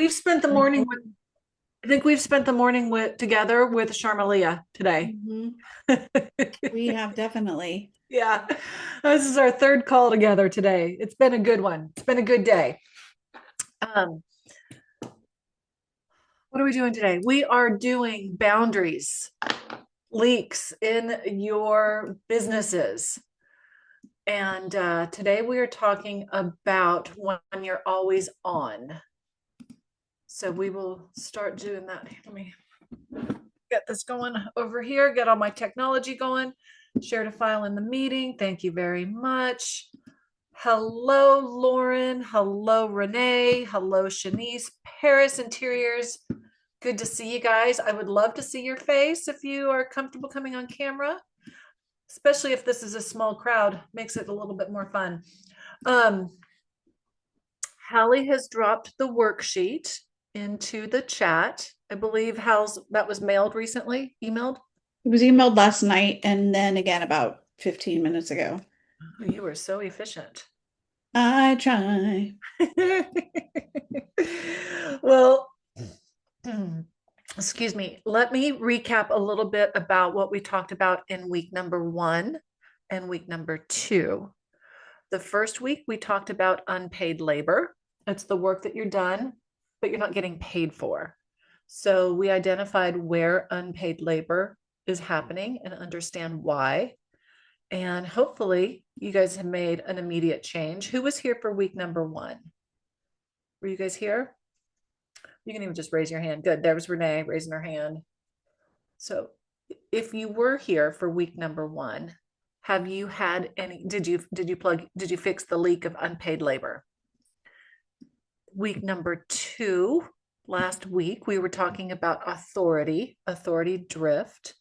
We've spent the morning with, I think we've spent the morning with together with Sharmalia today. Mhm. We have definitely. Yeah. This is our third call together today. It's been a good one. It's been a good day. Um, what are we doing today? We are doing boundaries, leaks in your businesses. And today we are talking about when you're always on. So we will start doing that. Let me get this going over here, get all my technology going. Share a file in the meeting. Thank you very much. Hello, Lauren. Hello, Renee. Hello, Shanice. Paris Interiors. Good to see you guys. I would love to see your face if you are comfortable coming on camera, especially if this is a small crowd. Makes it a little bit more fun. Um, Hallie has dropped the worksheet into the chat. I believe Hal's that was mailed recently, emailed. It was emailed last night and then again about 15 minutes ago. You were so efficient. I try. Well, excuse me. Let me recap a little bit about what we talked about in week number 1 and week number 2. The first week, we talked about unpaid labor. It's the work that you're done, but you're not getting paid for. So we identified where unpaid labor is happening and understand why. And hopefully, you guys have made an immediate change. Who was here for week number 1? Were you guys here? You can even just raise your hand. Good. There was Renee raising her hand. So if you were here for week number 1, have you had any, did you fix the leak of unpaid labor? Week number 2, last week, we were talking about authority drift.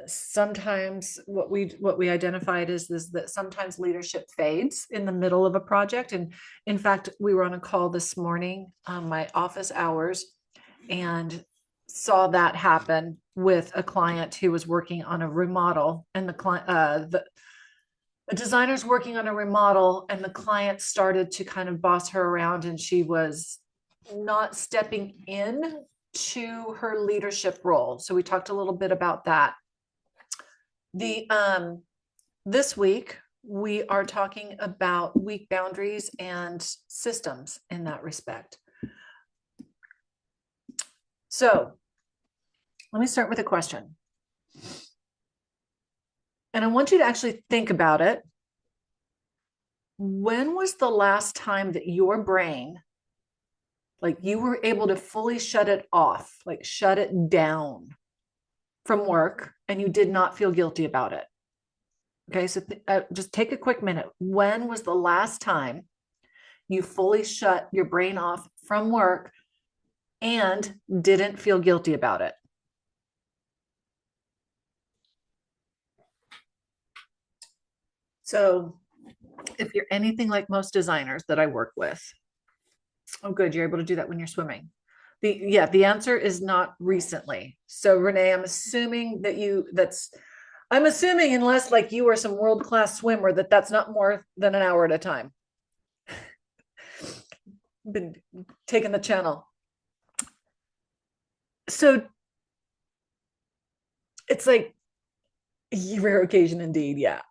Sometimes what we identified is this, that sometimes leadership fades in the middle of a project. And in fact, we were on a call this morning on my office hours and saw that happen with a client who was working on a remodel, and the client the designer's working on a remodel, and the client started to kind of boss her around, and she was not stepping in to her leadership role. So we talked a little bit about that. The This week we are talking about weak boundaries and systems in that respect. So let me start with a question. And I want you to actually think about it. When was the last time that your brain, like you were able to fully shut it off, like shut it down from work, and you did not feel guilty about it? Okay, so just take a quick minute. When was the last time you fully shut your brain off from work and didn't feel guilty about it? So if you're anything like most designers that I work with, oh, good, you're able to do that when you're swimming. The answer is not recently. So Renee, I'm assuming unless like you are some world-class swimmer, that's not more than an hour at a time. Been taking the channel. So it's like rare occasion indeed. Yeah.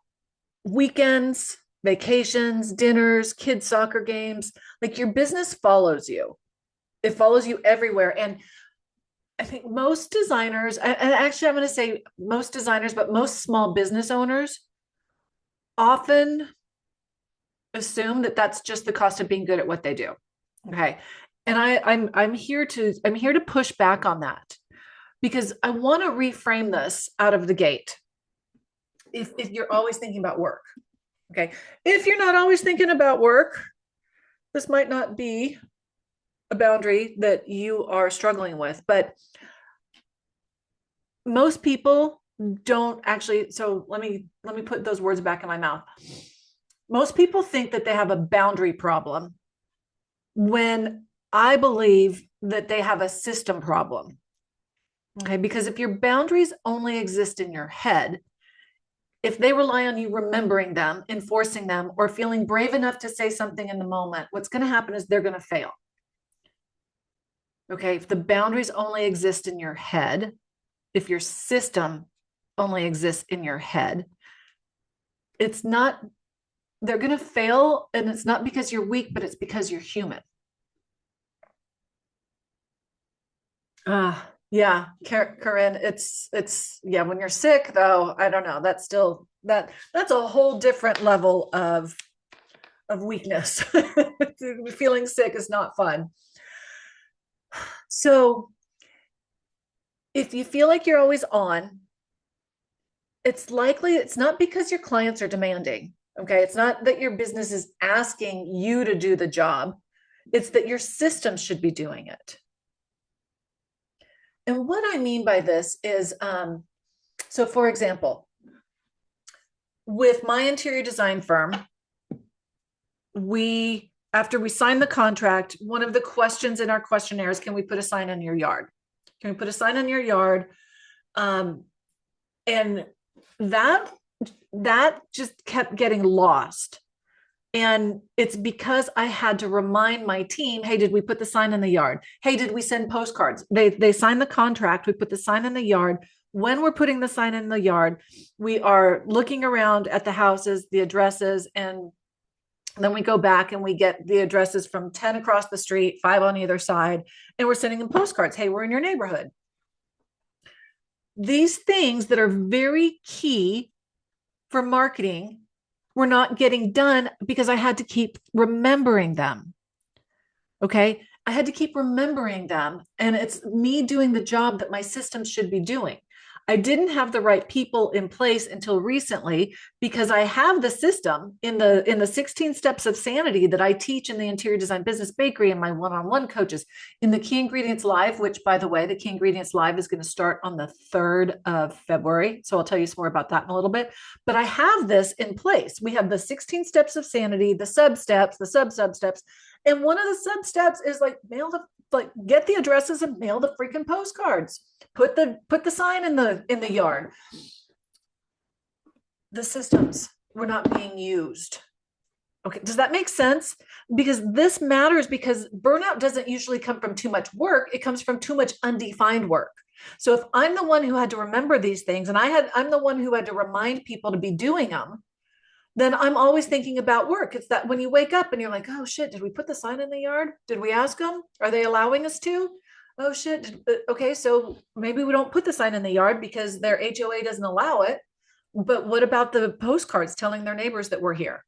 Weekends, vacations, dinners, kids' soccer games, like your business follows you. It follows you everywhere. And I think most designers, and actually, I'm going to say most designers, but most small business owners often assume that that's just the cost of being good at what they do. Okay. And I'm here to push back on that because I want to reframe this out of the gate. If you're always thinking about work, okay. If you're not always thinking about work, this might not be a boundary that you are struggling with, but most people don't actually. So let me put those words back in my mouth. Most people think that they have a boundary problem when I believe that they have a system problem. Okay, because if your boundaries only exist in your head, if they rely on you remembering them, enforcing them, or feeling brave enough to say something in the moment, what's going to happen is they're going to fail. Okay. If the boundaries only exist in your head, if your system only exists in your head, it's not, they're going to fail. And it's not because you're weak, but it's because you're human. Yeah, Corinne, yeah, when you're sick though, I don't know, that's still that's a whole different level of weakness. Feeling sick is not fun. So if you feel like you're always on, it's likely it's not because your clients are demanding. Okay. It's not that your business is asking you to do the job. It's that your system should be doing it. And what I mean by this is, so for example, with my interior design firm, after we sign the contract, one of the questions in our questionnaire is, can we put a sign in your yard? Can we put a sign in your yard? And that just kept getting lost. And it's because I had to remind my team, hey, did we put the sign in the yard? Hey, did we send postcards? They signed the contract. We put the sign in the yard. When we're putting the sign in the yard, we are looking around at the houses, the addresses, and then we go back and we get the addresses from 10 across the street, 5 on either side, and we're sending them postcards. Hey, we're in your neighborhood. These things that are very key for marketing were not getting done because I had to keep remembering them. Okay. I had to keep remembering them. And it's me doing the job that my system should be doing. I didn't have the right people in place until recently because I have the system in the 16 steps of sanity that I teach in the interior design business bakery and my one-on-one coaches in the key ingredients live, which by the way, the key ingredients live is going to start on the 3rd of February. So I'll tell you some more about that in a little bit, but I have this in place. We have the 16 steps of sanity, the sub steps, the sub steps. And one of the sub steps is like get the addresses and mail the freaking postcards. Put the sign in the yard. The systems were not being used. Okay, does that make sense? Because this matters because burnout doesn't usually come from too much work, it comes from too much undefined work. So if I'm the one who had to remember these things and I'm the one who had to remind people to be doing them, then I'm always thinking about work. It's that when you wake up and you're like, oh shit, did we put the sign in the yard? Did we ask them? Are they allowing us to? Oh shit. Okay, so maybe we don't put the sign in the yard because their HOA doesn't allow it. But what about the postcards telling their neighbors that we're here?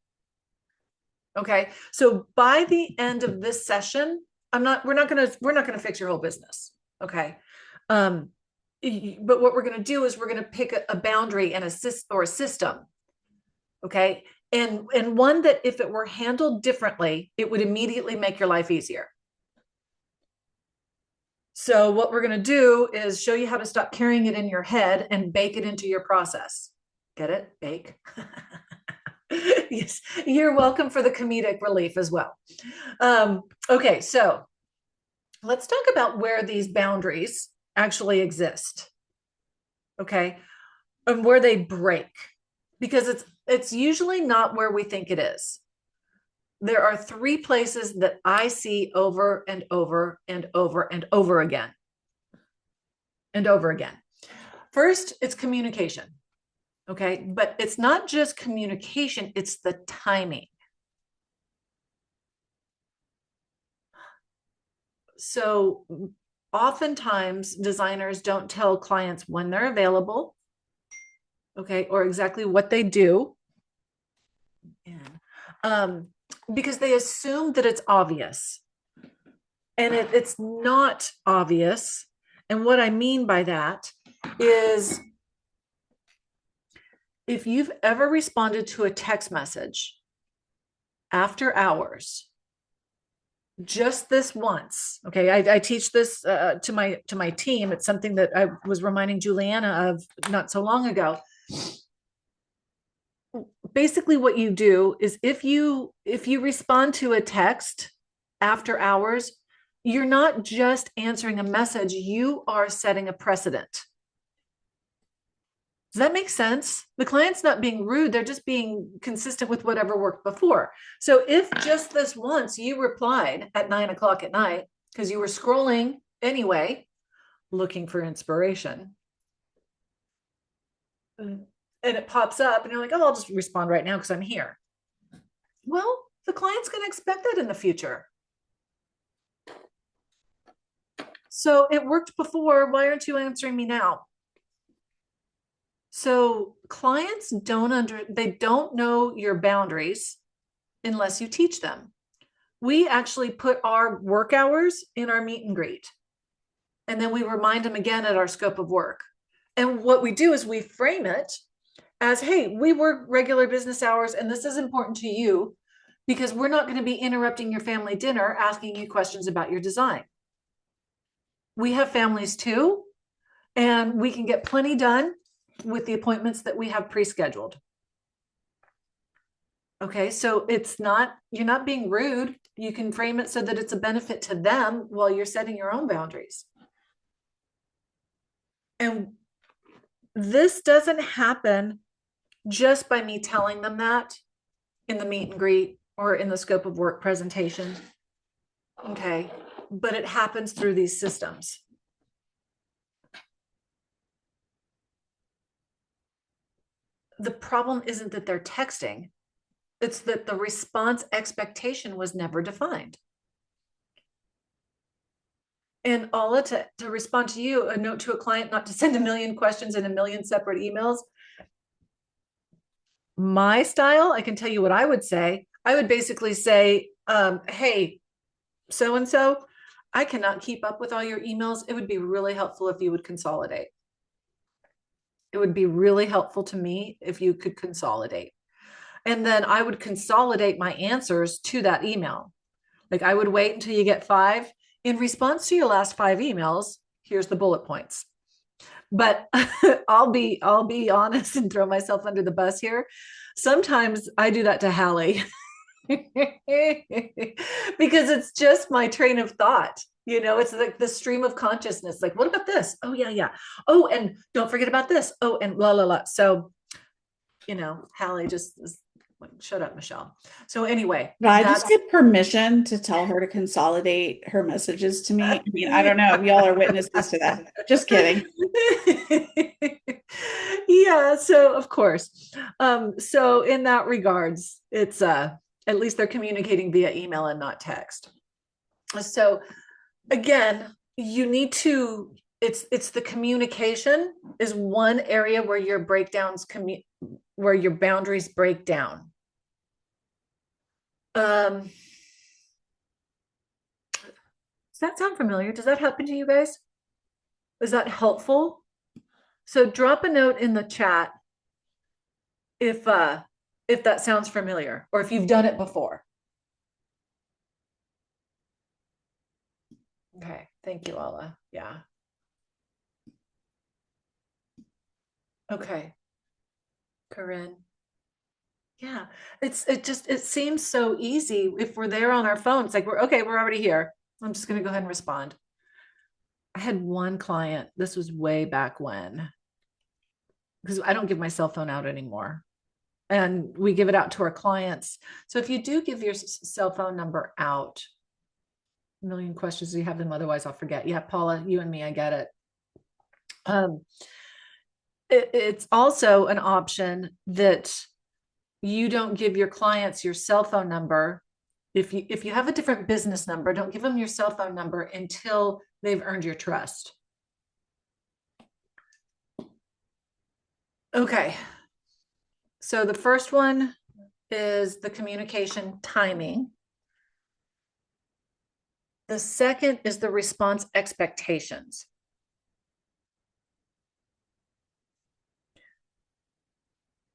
Okay, so by the end of this session, we're not gonna fix your whole business. Okay. Um, but what we're gonna do is we're gonna pick a boundary and a system. Okay. And one that if it were handled differently, it would immediately make your life easier. So what we're going to do is show you how to stop carrying it in your head and bake it into your process. Get it? Bake. Yes. You're welcome for the comedic relief as well. Okay. So let's talk about where these boundaries actually exist. Okay. And where they break, because it's usually not where we think it is. There are 3 places that I see over and over and over and over again. And over again. First, it's communication. Okay. But it's not just communication, it's the timing. So oftentimes designers don't tell clients when they're available. Okay. Or exactly what they do. And, because they assume that it's obvious. And it's not obvious. And what I mean by that is if you've ever responded to a text message after hours, just this once, okay, I teach this to my team. It's something that I was reminding Juliana of not so long ago. Basically what you do is if you respond to a text after hours, you're not just answering a message, you are setting a precedent. Does that make sense? The client's not being rude, they're just being consistent with whatever worked before. So if just this once you replied at 9 o'clock at night because you were scrolling anyway, looking for inspiration. And it pops up, and you're like, oh, I'll just respond right now because I'm here. Well, the client's going to expect that in the future. So it worked before. Why aren't you answering me now? So clients they don't know your boundaries unless you teach them. We actually put our work hours in our meet and greet, and then we remind them again at our scope of work. And what we do is we frame it as, hey, we work regular business hours, and this is important to you because we're not going to be interrupting your family dinner asking you questions about your design. We have families too, and we can get plenty done with the appointments that we have pre-scheduled. Okay, so you're not being rude. You can frame it so that it's a benefit to them while you're setting your own boundaries. And this doesn't happen just by me telling them that in the meet and greet or in the scope of work presentation. Okay, but it happens through these systems. The problem isn't that they're texting, it's that the response expectation was never defined. And Alla, to respond to you, a note to a client not to send a million questions in a million separate emails. My style, I can tell you what I would say. I would basically say, hey, so and so, I cannot keep up with all your emails. It would be really helpful if you would consolidate. It would be really helpful to me if you could consolidate. And then I would consolidate my answers to that email. Like I would wait until you get 5. In response to your last 5 emails, here's the bullet points. But I'll be honest and throw myself under the bus here. Sometimes I do that to Hallie because it's just my train of thought. You know, it's like the stream of consciousness. Like, what about this? Oh, yeah, yeah. Oh, and don't forget about this. Oh, and la, la, la. So, Hallie just is like, shut up, Michelle. So, anyway, Did I just that's. get permission to tell her to consolidate her messages to me? I mean, I Yeah. don't know if y'all are witnesses to that. Just kidding. Yeah, so of course. So in that regards, it's at least they're communicating via email and not text. So again, you need to it's the communication is one area where your where your boundaries break down. Does that sound familiar? Does that happen to you guys? Is that helpful? So drop a note in the chat if that sounds familiar or if you've done it before. Okay, thank you, Alla. Yeah. Okay, Corinne. Yeah, it seems so easy if we're there on our phones. Like we're already here. I'm just gonna go ahead and respond. I had one client, this was way back when, because I don't give my cell phone out anymore. And we give it out to our clients. So if you do give your cell phone number out, a million questions, you have them, otherwise I'll forget. Yeah, Paula, you and me, I get it. Um, it's also an option that you don't give your clients your cell phone number. If you have a different business number, don't give them your cell phone number until they've earned your trust. Okay. So the first one is the communication timing. The second is the response expectations.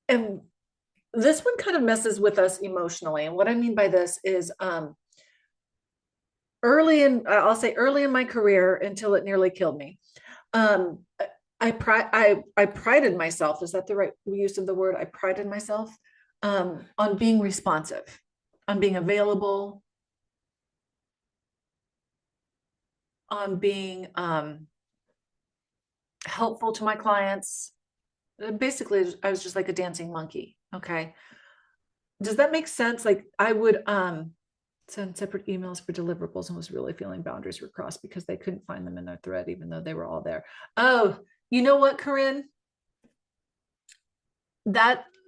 And this one kind of messes with us emotionally. And what I mean by this is I'll say early in my career until it nearly killed me. Um, I prided myself, is that the right use of the word? I prided myself on being responsive, on being available, on being helpful to my clients. Basically, I was just like a dancing monkey. Okay. Does that make sense? Like I would send separate emails for deliverables and was really feeling boundaries were crossed because they couldn't find them in their thread, even though they were all there. Oh, you know what, Corinne?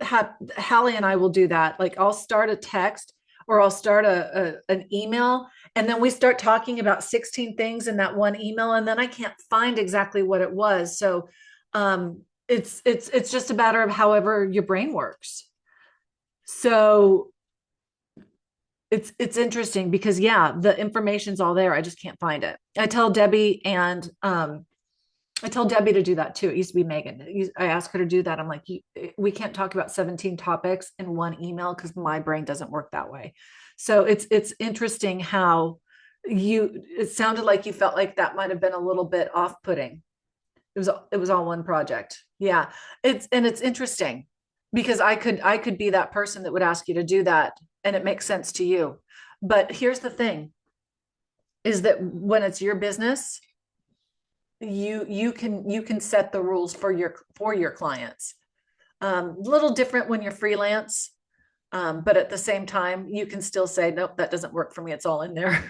Hallie and I will do that. Like I'll start a text or I'll start an email, and then we start talking about 16 things in that one email, and then I can't find exactly what it was. So it's just a matter of however your brain works. So it's interesting because yeah, the information's all there. I just can't find it. I tell Debbie to do that too. It used to be Megan. I asked her to do that. I'm like, we can't talk about 17 topics in one email because my brain doesn't work that way. So it's interesting how it sounded like you felt like that might have been a little bit off-putting. It was all one project. Yeah. It's interesting because I could be that person that would ask you to do that and it makes sense to you. But here's the thing is that when it's your business, you can set the rules for your clients. Little different when you're freelance, but at the same time, you can still say, nope, that doesn't work for me. It's all in there.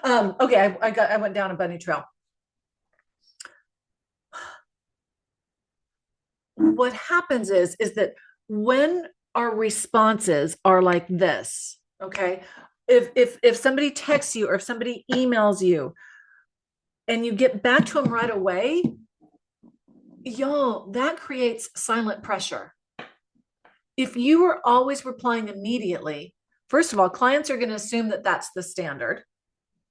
Okay, I went down a bunny trail. What happens is that when our responses are like this, okay, if somebody texts you or if somebody emails you and you get back to them right away, y'all, that creates silent pressure. If you are always replying immediately, first of all, clients are going to assume that that's the standard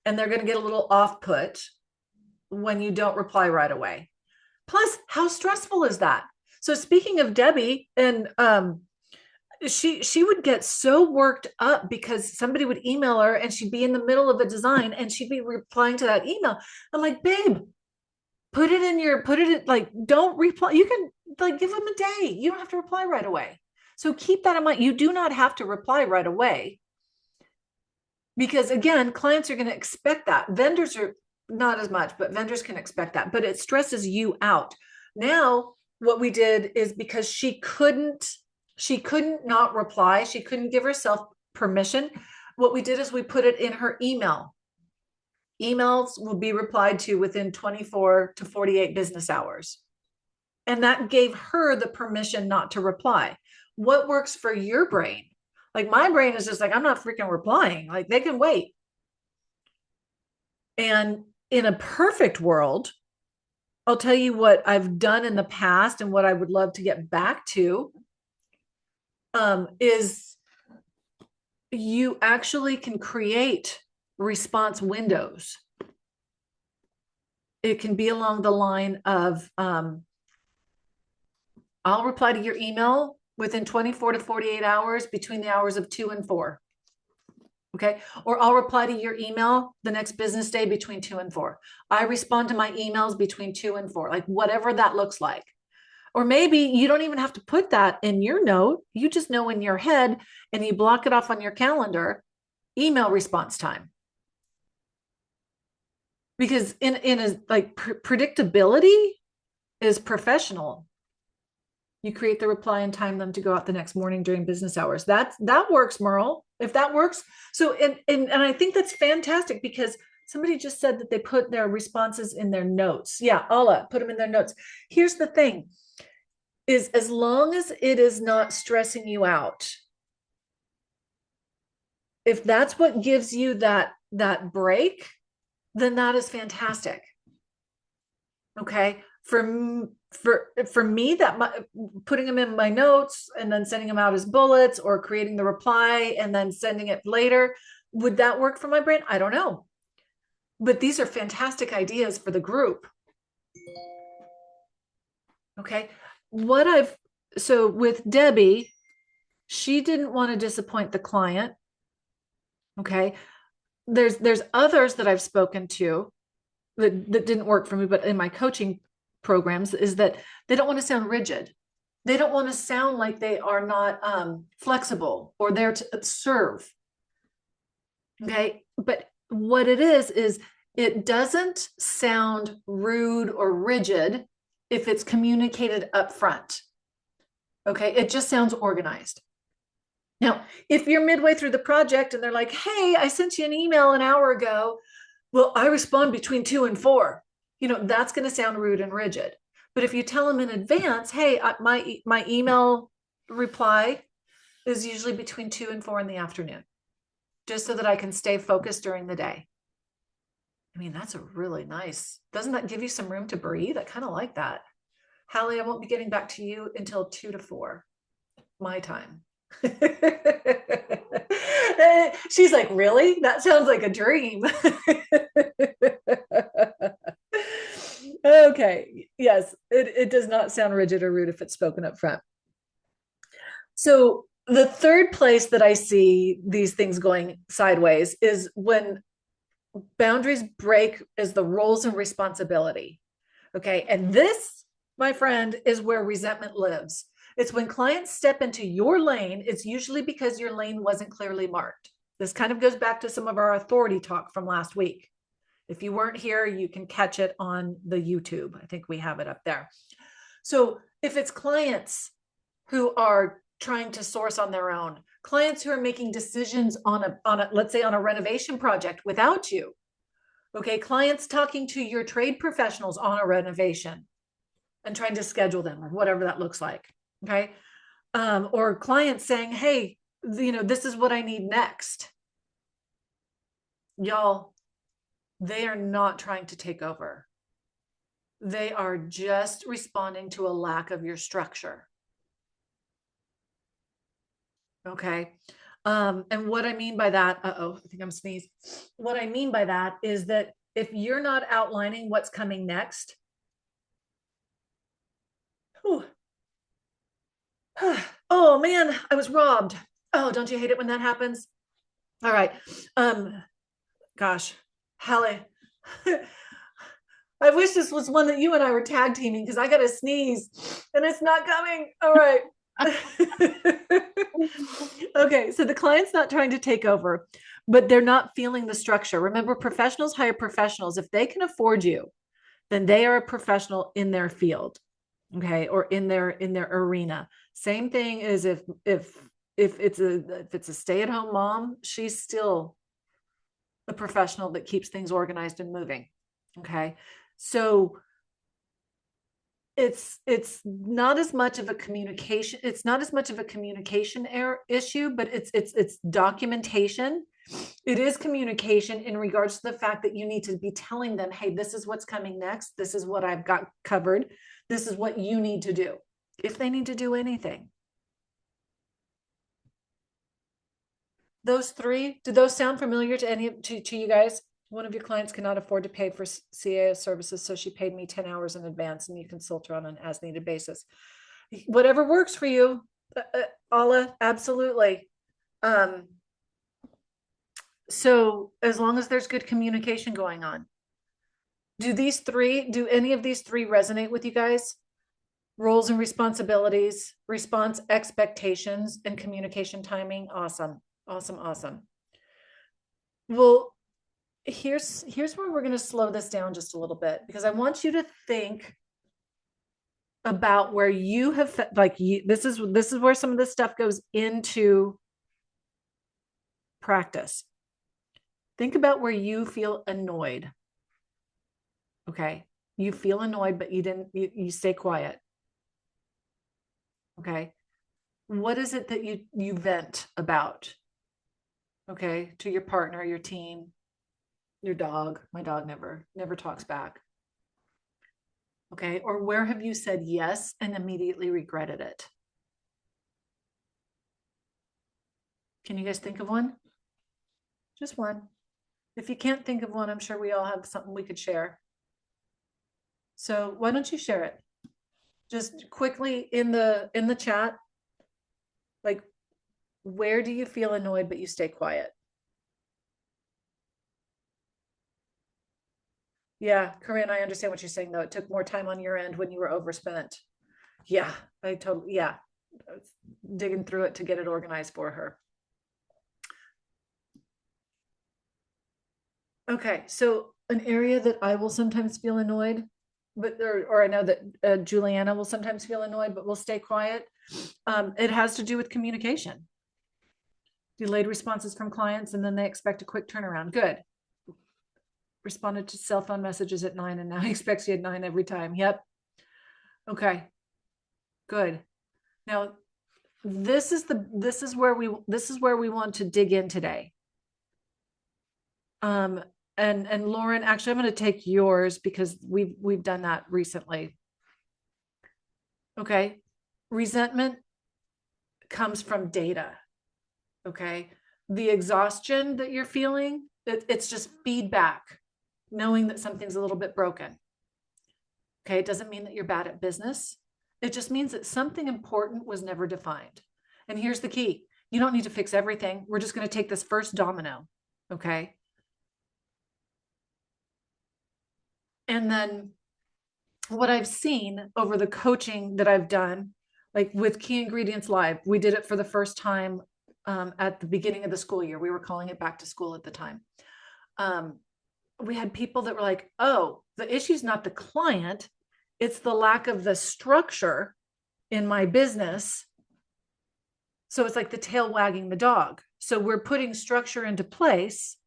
and they're going to get a little off put when you don't reply right away. Plus, how stressful is that? So speaking of Debbie, and she would get so worked up because somebody would email her and she'd be in the middle of a design and she'd be replying to that email. I'm like, babe, put it in, like, don't reply. You can like give them a day. You don't have to reply right away. So keep that in mind. You do not have to reply right away because again, clients are going to expect that. Vendors are not as much, but vendors can expect that, but it stresses you out. Now, what we did is because she couldn't not reply. She couldn't give herself permission. What we did is we put it in her email. Emails will be replied to within 24 to 48 business hours. And that gave her the permission not to reply. What works for your brain? Like my brain is just like, I'm not freaking replying. Like they can wait. And in a perfect world, I'll tell you what I've done in the past and what I would love to get back to is you actually can create response windows. It can be along the line of I'll reply to your email within 24 to 48 hours between the hours of 2 and 4. Okay. Or I'll reply to your email the next business day between 2 and 4. I respond to my emails between 2 and 4, like whatever that looks like. Or maybe you don't even have to put that in your note. You just know in your head and you block it off on your calendar, email response time. Because in a like predictability is professional. You create the reply and time them to go out the next morning during business hours. That works, Merle. If that works. So and I think that's fantastic because somebody just said that they put their responses in their notes. Yeah, Alla, put them in their notes. Here's the thing is as long as it is not stressing you out, if that's what gives you that break, then that is fantastic. Okay. For me, that putting them in my notes and then sending them out as bullets or creating the reply and then sending it later, would that work for my brain? I don't know. But these are fantastic ideas for the group. Okay. So with Debbie, she didn't want to disappoint the client. Okay. There's others that I've spoken to that didn't work for me, but in my coaching programs is that they don't want to sound rigid. They don't want to sound like they are not flexible or there to serve. Okay. But what it is it doesn't sound rude or rigid if it's communicated up front. Okay. It just sounds organized. Now, if you're midway through the project and they're like, hey, I sent you an email an hour ago, well, I respond between 2 and 4. That's going to sound rude and rigid. But if you tell them in advance, hey, my email reply is usually between 2 and 4 in the afternoon, just so that I can stay focused during the day. I mean, that's a really nice. Doesn't that give you some room to breathe? I kind of like that. Hallie, I won't be getting back to you until 2 to 4, my time. She's like, really? That sounds like a dream. Okay. Yes, it does not sound rigid or rude if it's spoken up front. So the third place that I see these things going sideways is when boundaries break as the roles and responsibility. Okay. And this, my friend, is where resentment lives. It's when clients step into your lane, it's usually because your lane wasn't clearly marked. This kind of goes back to some of our authority talk from last week. If you weren't here, you can catch it on the YouTube. I think we have it up there. So if it's clients who are trying to source on their own, clients who are making decisions on a let's say on a renovation project without you, okay, clients talking to your trade professionals on a renovation and trying to schedule them or whatever that looks like, okay, or clients saying, hey, this is what I need next. Y'all, they are not trying to take over. They are just responding to a lack of your structure. Okay. And what I mean by that, I think I'm sneezing. What I mean by that is that if you're not outlining what's coming next, whew, oh man, I was robbed. Oh, don't you hate it when that happens? All right. Gosh, Hallie, I wish this was one that you and I were tag teaming because I got to sneeze and it's not coming. All right. Okay, so the client's not trying to take over, but they're not feeling the structure. Remember, professionals hire professionals. If they can afford you, then they are a professional in their field, okay, or in their arena. Same thing as if it's a stay-at-home mom, she's still the professional that keeps things organized and moving. Okay. So it's not as much of a communication, it's not as much of a communication error issue, but it's documentation. It is communication in regards to the fact that you need to be telling them, hey, this is what's coming next, this is what I've got covered, this is what you need to do if they need to do anything. Those three, do those sound familiar to any to you guys? One of your clients cannot afford to pay for CAS services, so she paid me 10 hours in advance and you consult her on an as needed basis. Whatever works for you, Alla, absolutely. Um, so as long as there's good communication going on. Do any of these three resonate with you guys? Roles and responsibilities, response expectations, and communication timing. Awesome. Awesome. Awesome. Well, here's where we're going to slow this down just a little bit because I want you to think about where you have this is where some of this stuff goes into practice. Think about where you feel annoyed. Okay. You feel annoyed, but you stay quiet. Okay. What is it that you vent about? Okay. To your partner, your team, your dog. My dog never talks back. Okay. Or where have you said yes and immediately regretted it? Can you guys think of one? Just one. If you can't think of one, I'm sure we all have something we could share. So why don't you share it? Just quickly in the chat, like where do you feel annoyed but you stay quiet? Yeah, Corinne, I understand what you're saying though. It took more time on your end when you were overspent. Yeah, I totally, yeah. I was digging through it to get it organized for her. Okay, so an area that I will sometimes feel annoyed, but or I know that Juliana will sometimes feel annoyed, but will stay quiet. It has to do with communication. Delayed responses from clients, and then they expect a quick turnaround. Good. Responded to cell phone messages at 9, and now he expects you at 9 every time. Yep. Okay. Good. Now, this is where we want to dig in today. And Lauren, actually, I'm going to take yours because we've done that recently. Okay. Resentment comes from data. Okay. The exhaustion that you're feeling, it's just feedback, knowing that something's a little bit broken. Okay. It doesn't mean that you're bad at business. It just means that something important was never defined. And here's the key. You don't need to fix everything. We're just going to take this first domino. Okay. And then what I've seen over the coaching that I've done, like with Key Ingredients Live, we did it for the first time at the beginning of the school year. We were calling it back to school at the time. We had people that were like, oh, the issue's not the client, it's the lack of the structure in my business. So it's like the tail wagging the dog. So we're putting structure into place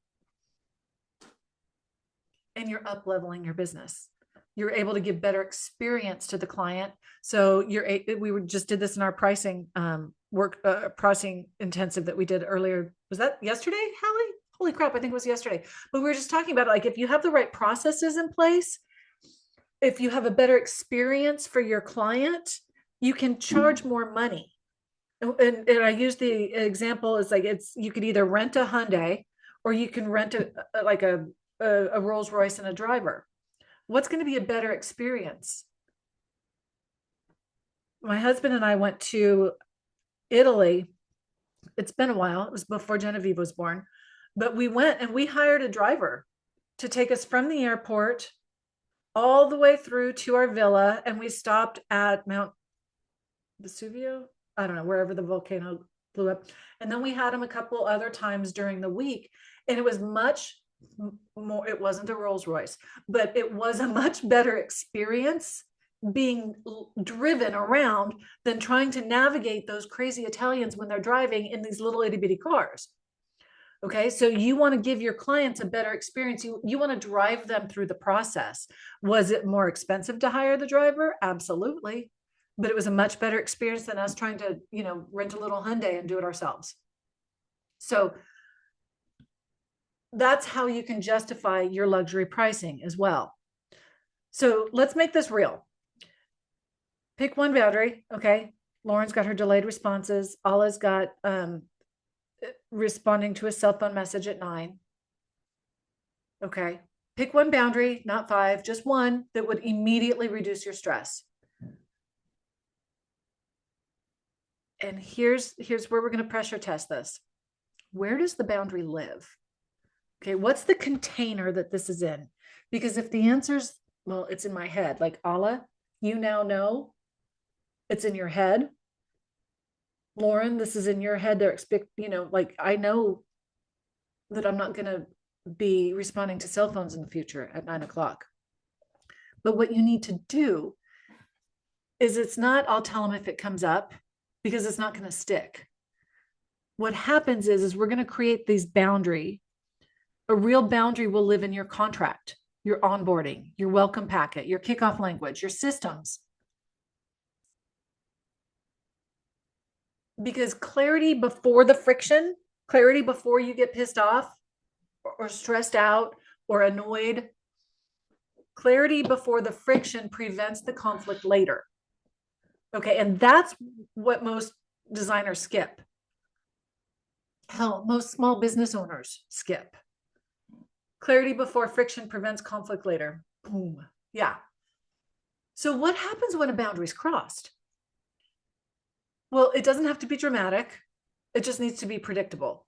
and you're up leveling your business. You're able to give better experience to the client. So we just did this in our pricing pricing intensive that we did earlier. Was that yesterday, Hallie? Holy crap, I think it was yesterday. But we were just talking about it, like if you have the right processes in place, if you have a better experience for your client, you can charge more money. And I use the example as like you could either rent a Hyundai or you can rent a Rolls Royce and a driver. What's going to be a better experience? My husband and I went to Italy. It's been a while. It was before Genevieve was born, but we went and we hired a driver to take us from the airport all the way through to our villa. And we stopped at Mount Vesuvio. I don't know, wherever the volcano blew up. And then we had him a couple other times during the week. And it was much more, it wasn't a Rolls Royce, but it was a much better experience being driven around than trying to navigate those crazy Italians when they're driving in these little itty bitty cars. Okay, so you want to give your clients a better experience. You want to drive them through the process. Was it more expensive to hire the driver? Absolutely. But it was a much better experience than us trying to, rent a little Hyundai and do it ourselves. So that's how you can justify your luxury pricing as well. So let's make this real. Pick one boundary. Okay. Lauren's got her delayed responses. Alla's got responding to a cell phone message at 9. Okay. Pick one boundary, not 5, just one that would immediately reduce your stress. And here's where we're going to pressure test this. Where does the boundary live? Okay, what's the container that this is in? Because if the answer's, well, it's in my head, like Allah, you now know it's in your head. Lauren, this is in your head. They're like I know that I'm not going to be responding to cell phones in the future at 9:00. But what you need to do is it's not, I'll tell them if it comes up, because it's not going to stick. What happens is we're going to create these boundary. A real boundary will live in your contract, your onboarding, your welcome packet, your kickoff language, your systems. Because clarity before the friction, clarity before you get pissed off or stressed out or annoyed, clarity before the friction prevents the conflict later. Okay, and that's what most designers skip. Hell, most small business owners skip. Clarity before friction prevents conflict later. Boom. Yeah. So what happens when a boundary is crossed? Well, it doesn't have to be dramatic. It just needs to be predictable.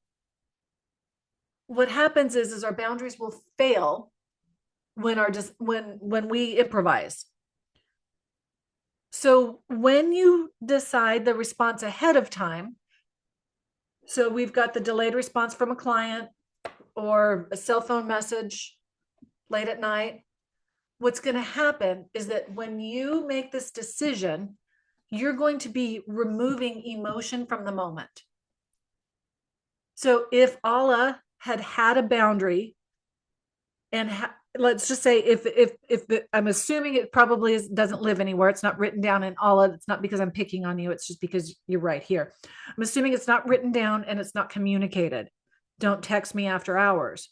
What happens is our boundaries will fail when we improvise. So when you decide the response ahead of time, so we've got the delayed response from a client or a cell phone message late at night, what's going to happen is that when you make this decision, you're going to be removing emotion from the moment. So if Allah had had a boundary and let's just say I'm assuming it probably doesn't live anywhere. It's not written down in Allah. It's not because I'm picking on you. It's just because you're right here. I'm assuming it's not written down and it's not communicated. Don't text me after hours.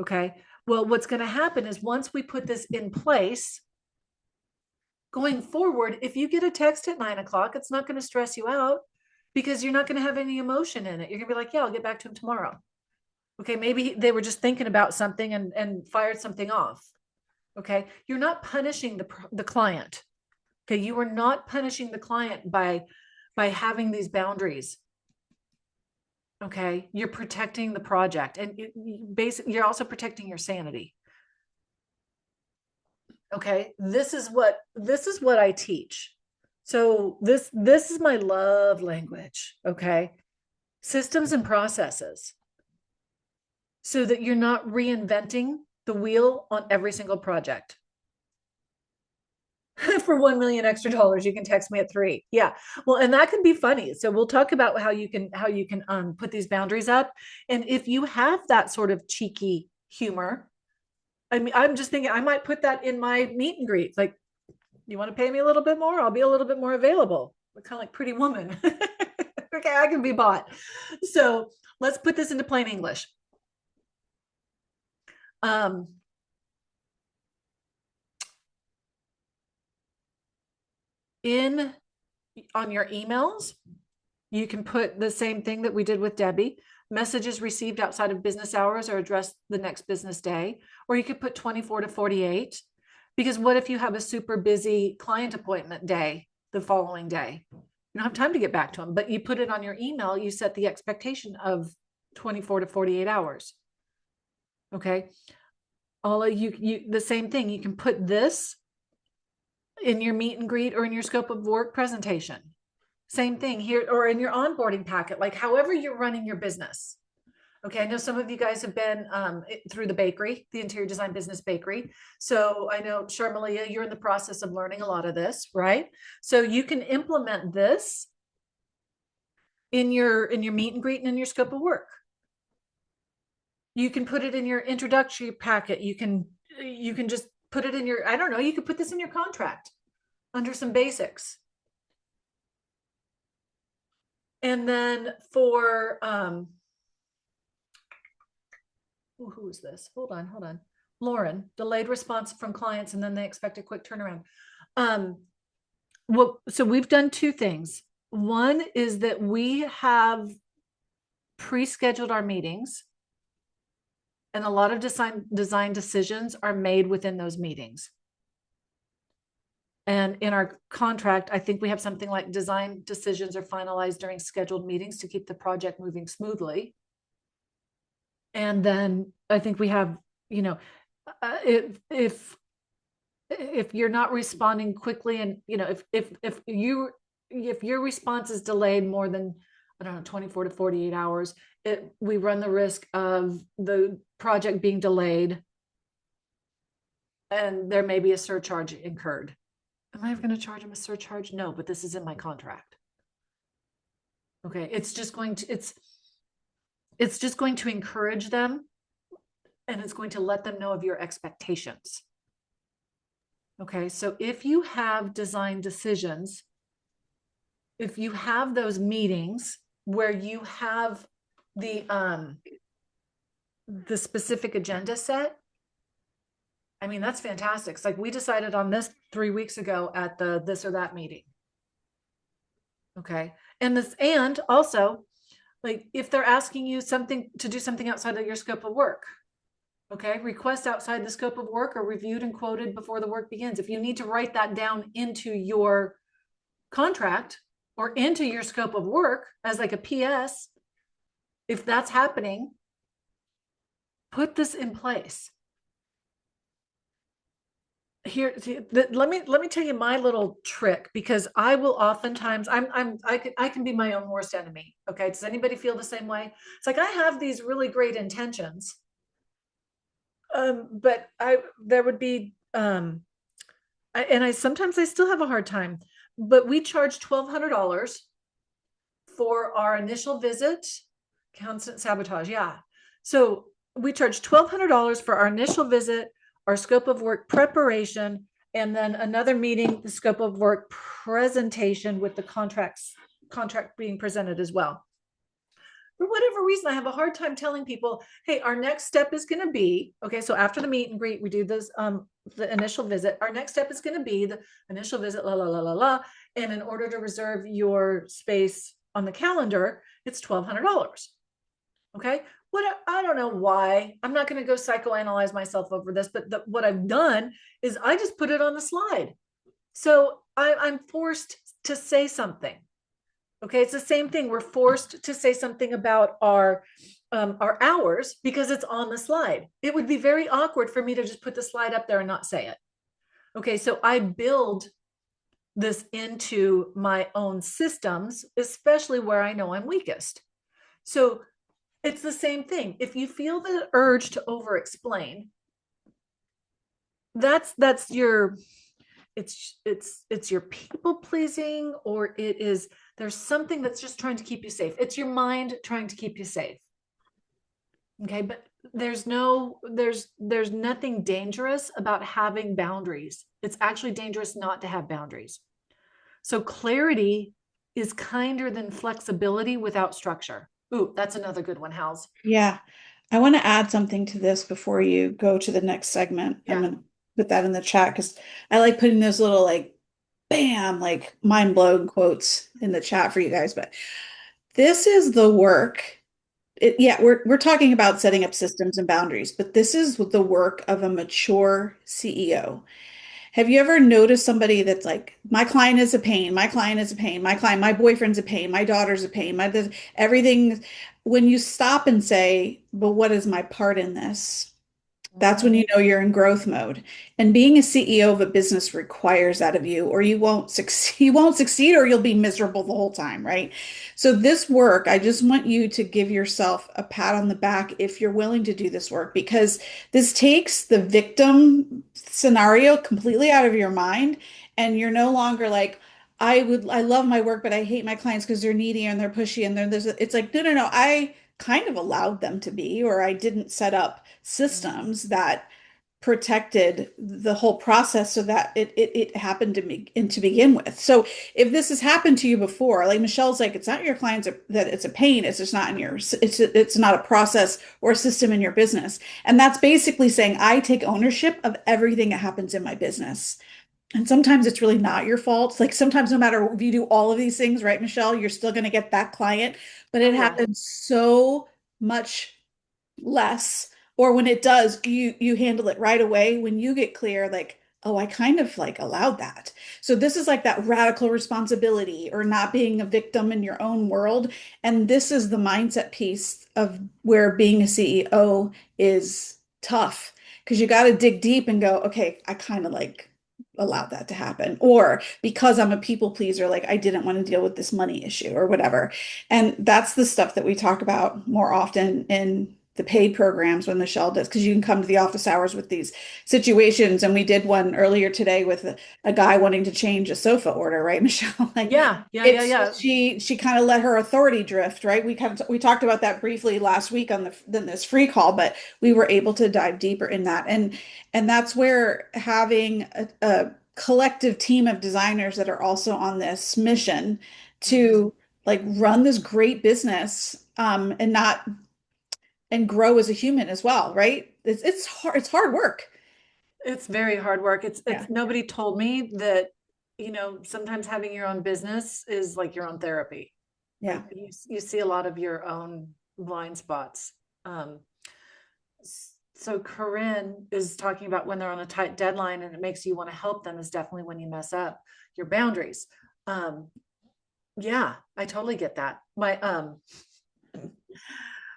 Okay. Well, what's going to happen is once we put this in place, going forward, if you get a text at 9 o'clock, it's not going to stress you out because you're not going to have any emotion in it. You're going to be like, yeah, I'll get back to him tomorrow. Okay. Maybe they were just thinking about something and fired something off. Okay. You're not punishing the client. Okay. You are not punishing the client by having these boundaries. Okay. You're protecting the project and basically you're also protecting your sanity. Okay. This is what I teach. So this is my love language. Okay. Systems and processes so that you're not reinventing the wheel on every single project. For 1 million extra dollars, you can text me at 3. Yeah. Well, and that can be funny. So we'll talk about how you can put these boundaries up. And if you have that sort of cheeky humor, I mean, I'm just thinking I might put that in my meet and greet. Like, you want to pay me a little bit more? I'll be a little bit more available. We're kind of like Pretty Woman. Okay, I can be bought. So let's put this into plain English. Um, in on your emails, you can put the same thing that we did with Debbie. Messages received outside of business hours are addressed the next business day. Or you could put 24 to 48. Because what if you have a super busy client appointment day the following day? You don't have time to get back to them, but you put it on your email, you set the expectation of 24 to 48 hours. Okay. All of you the same thing. You can put this in your meet and greet or in your scope of work presentation. Same thing here, or in your onboarding packet, like however you're running your business. Okay, I know some of you guys have been through the bakery, the interior design business bakery. So I know, Sharmalia, you're in the process of learning a lot of this, right? So you can implement this in your meet and greet and in your scope of work. You can put it in your introductory packet. You can just put it in your, I don't know, you could put this in your contract under some basics. And then for who is this? Hold on. Lauren, delayed response from clients, and then they expect a quick turnaround. Well, so we've done two things. One is that we have pre-scheduled our meetings, and a lot of design decisions are made within those meetings. And in our contract, I think we have something like design decisions are finalized during scheduled meetings to keep the project moving smoothly. And then I think we have, if you're not responding quickly, and if your response is delayed more than, I don't know, 24 to 48 hours, we run the risk of the project being delayed, and there may be a surcharge incurred. Am I ever going to charge them a surcharge? No, but this is in my contract. Okay, it's just going to encourage them, and it's going to let them know of your expectations. Okay, so if you have design decisions, if you have those meetings where you have the specific agenda set, I mean, that's fantastic. It's like we decided on this 3 weeks ago at the this or that meeting. Okay, and also, like, if they're asking you something to do something outside of your scope of work, okay, requests outside the scope of work are reviewed and quoted before the work begins. If you need to write that down into your contract or into your scope of work as like a PS, if that's happening, put this in place. Here, let me tell you my little trick, because I will oftentimes I can be my own worst enemy. Okay, does anybody feel the same way? It's like I have these really great intentions, but there would be I sometimes I still have a hard time, but we charge $1,200 for our initial visit Constant sabotage. Yeah. So we charge $1,200 for our initial visit, our scope of work preparation, and then another meeting, the scope of work presentation with the contract being presented as well. For whatever reason, I have a hard time telling people, hey, our next step is going to be, okay, so after the meet and greet, we do this, the initial visit. Our next step is going to be the initial visit, la, la, la, la, la. And in order to reserve your space on the calendar, it's $1,200. Okay. What I don't know why. I'm not going to go psychoanalyze myself over this, but what I've done is I just put it on the slide. So I'm forced to say something. Okay, it's the same thing. We're forced to say something about our hours because it's on the slide. It would be very awkward for me to just put the slide up there and not say it. Okay, so I build this into my own systems, especially where I know I'm weakest. So it's the same thing. If you feel the urge to over explain, that's your it's your people pleasing, or it is there's something that's just trying to keep you safe. It's your mind trying to keep you safe. Okay, but there's nothing dangerous about having boundaries. It's actually dangerous not to have boundaries. So clarity is kinder than flexibility without structure. Ooh, that's another good one, Hals. Yeah. I want to add something to this before you go to the next segment. I'm Yeah. going to put that in the chat because I like putting those little like bam, like mind blown quotes in the chat for you guys. But this is the work. Yeah, we're talking about setting up systems and boundaries, but this is the work of a mature CEO. Have you ever noticed somebody that's like, my client is a pain, my client is a pain, my boyfriend's a pain, my daughter's a pain, everything. When you stop and say, but what is my part in this? That's when you know you're in growth mode. And being a CEO of a business requires that of you, or you won't succeed, you won't succeed, or you'll be miserable the whole time, right? So this work, I just want you to give yourself a pat on the back if you're willing to do this work, because this takes the victim scenario completely out of your mind, and you're no longer like, I love my work, but I hate my clients because they're needy and they're pushy and it's like, no, no, no, I kind of allowed them to be, or I didn't set up systems that protected the whole process so that it happened to me and to begin with. So if this has happened to you before, like Michelle's like, it's not your clients that it's a pain, it's just not in your it's not a process or a system in your business. And that's basically saying I take ownership of everything that happens in my business. And sometimes it's really not your fault. Like sometimes no matter if you do all of these things, right, Michelle, you're still going to get that client, but Oh it yeah. happens so much less. Or when it does, you handle it right away. When you get clear, like, oh, I kind of like allowed that. So this is like that radical responsibility or not being a victim in your own world. And this is the mindset piece of where being a CEO is tough because you got to dig deep and go, okay, I kind of like allowed that to happen. Or because I'm a people pleaser, like I didn't want to deal with this money issue or whatever. And that's the stuff that we talk about more often in the paid programs when Michelle does, because you can come to the office hours with these situations. And we did one earlier today with a guy wanting to change a sofa order, right, Michelle? Like Yeah, yeah, yeah, it's yeah. she kind of let her authority drift, right? We talked about that briefly last week on this free call, but we were able to dive deeper in that. And that's where having a collective team of designers that are also on this mission Mhm. to like run this great business and not and grow as a human as well, right? It's hard work. It's very hard work. Yeah. It's nobody told me that, sometimes having your own business is like your own therapy. Yeah. Like you see a lot of your own blind spots. Um, so Corinne is talking about when they're on a tight deadline and it makes you want to help them is definitely when you mess up your boundaries. Um, yeah, I totally get that.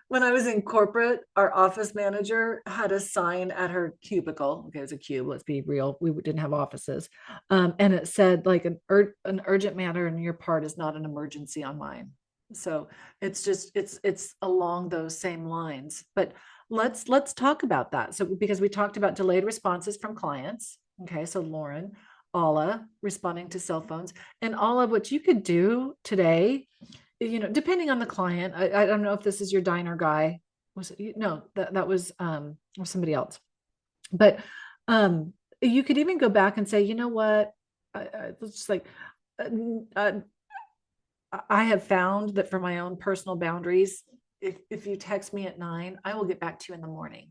When I was in corporate, our office manager had a sign at her cubicle. Okay, it was a cube. Let's be real. We didn't have offices, and it said like an urgent matter on your part is not an emergency on mine. So it's just it's along those same lines. But let's talk about that. So because we talked about delayed responses from clients. Okay, so Lauren, Alla responding to cell phones, and all of what you could do today depending on the client, I don't know if this is your diner guy. Was it? No, that was or somebody else. But um, you could even go back and say, you know what? It's just like uh, uh, I have found that for my own personal boundaries, if you text me at 9, I will get back to you in the morning.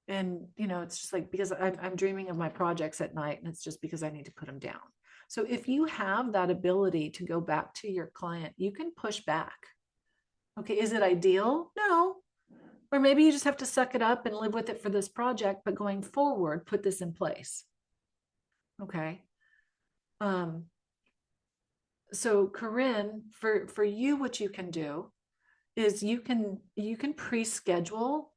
And it's just like because I'm dreaming of my projects at night, and it's just because I need to put them down. So if you have that ability to go back to your client, you can push back. Okay, is it ideal? No. Or maybe you just have to suck it up and live with it for this project, but going forward, put this in place. Okay. Um, so Corinne, for you, what you can do is you can pre-schedule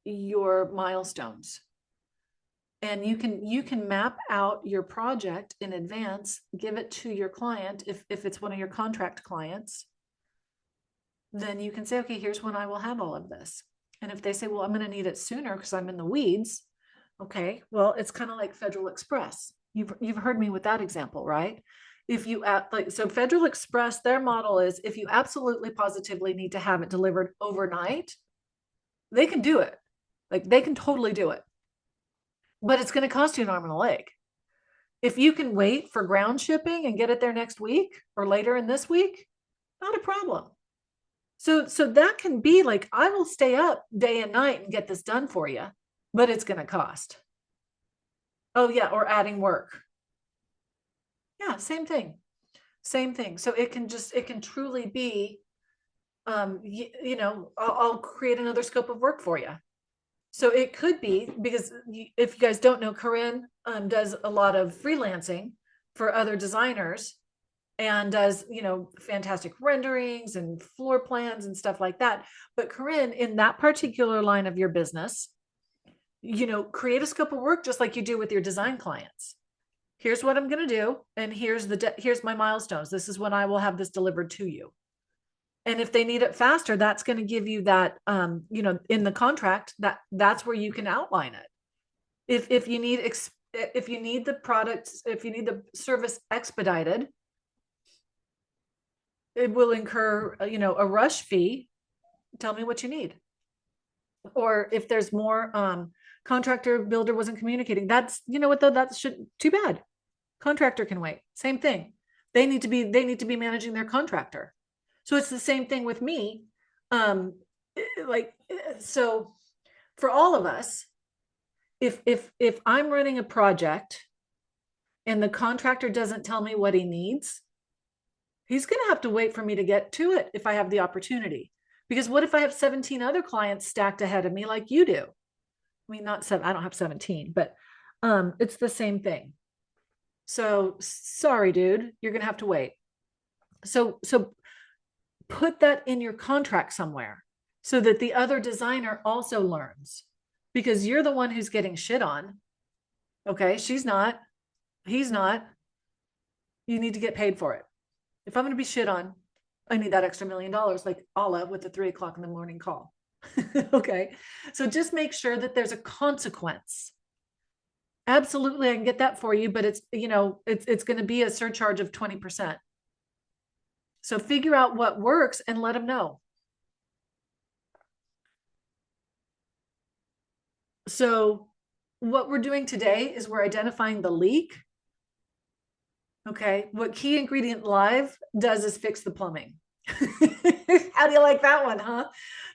your milestones, and you can map out your project in advance, give it to your client. If it's one of your contract clients, then you can say, okay, here's when I will have all of this. And if they say, well, I'm going to need it sooner because I'm in the weeds, okay, well, it's kind of like Federal Express. You've heard me with that example, right? If you like, so Federal Express, their model is if you absolutely positively need to have it delivered overnight, they can do it. Like they can totally do it, but it's going to cost you an arm and a leg. If you can wait for ground shipping and get it there next week or later in this week, not a problem. So that can be like, I will stay up day and night and get this done for you, but it's going to cost. Oh yeah, or adding work. Yeah, same thing. Same thing. So it can truly be I'll create another scope of work for you. So it could be because if you guys don't know, Corinne does a lot of freelancing for other designers and does, fantastic renderings and floor plans and stuff like that. But Corinne, in that particular line of your business, create a scope of work just like you do with your design clients. Here's what I'm going to do. And here's my milestones. This is when I will have this delivered to you. And if they need it faster, that's going to give you that, in the contract, that's where you can outline it. If you need the products, if you need the service expedited, it will incur, a rush fee. Tell me what you need. Or if there's more, contractor builder wasn't communicating. That's, you know what though, that should too bad. Contractor can wait. Same thing. They need to be managing their contractor. So it's the same thing with me. So for all of us, if I'm running a project and the contractor doesn't tell me what he needs, he's going to have to wait for me to get to it if I have the opportunity. Because what if I have 17 other clients stacked ahead of me like you do? I mean, not seven, I don't have 17, but it's the same thing. So sorry, dude, you're going to have to wait. So put that in your contract somewhere so that the other designer also learns, because you're the one who's getting shit on. Okay, she's not, he's not. You need to get paid for it. If I'm going to be shit on, I need that extra $1 million, like Ala with the 3 o'clock in the morning call. Okay, so just make sure that there's a consequence. Absolutely, I can get that for you, but it's going to be a surcharge of 20%. So figure out what works and let them know. So what we're doing today is we're identifying the leak. Okay, what Key Ingredient Live does is fix the plumbing. How do you like that one, huh?